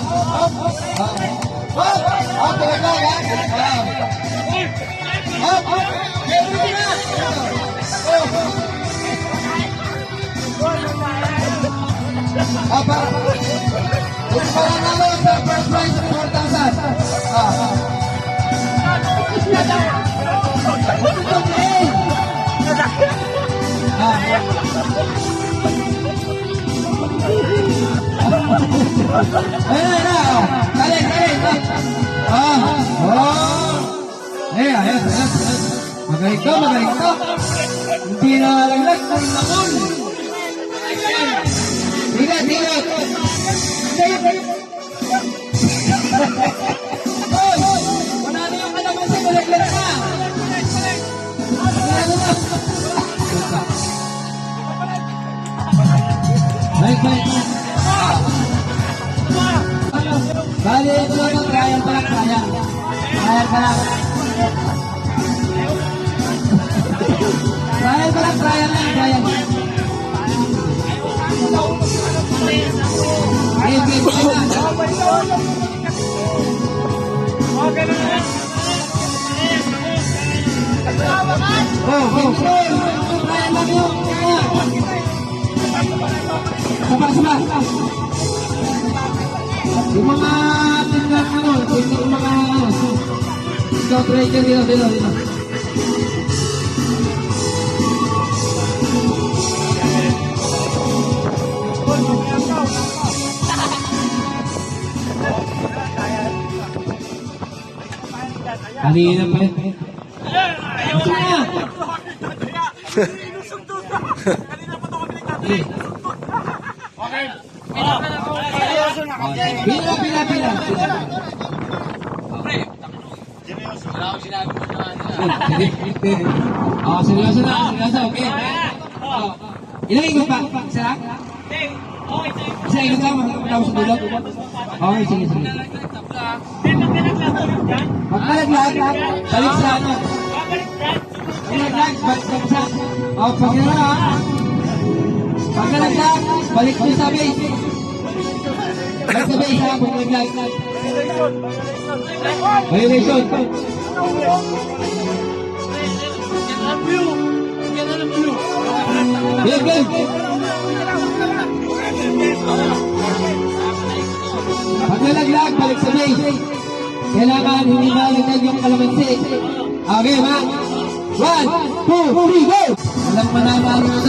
Up! Up! Up! Pinaglag, ha? Up! Up! Apa? Ito pa lang naman sa first prize of 4,000. Ayun na. Galing. Ayan. Magaling ka. Hindi na laglag. Nakul. Tigat. Wala na yung kalamansi. Malaglag na. Balik. Bali, ito lang ang trial pa lang. Trial pa lang. Sama. Yung mga tingnan yung mga scout ranger dito. Halina pa yun. Pila. Seryoso na. Okay. Ilang ikot pa? Isa lang? Isa ikot lang? Matapos sa dulot? Okay, sige. Magkalaglag. Balik sa ano? Magkalaglag. Balik sa pag yun ha. Magkalaglag. Balik mo sa base. Balik sa base ha. Magkalaglag. Violation. Game. Magkalaglag. Balik sa base. Kailangan hindi malaglag yung kalamansi. Okay, ma? 1, 2, 3, go! Alam mananalo na.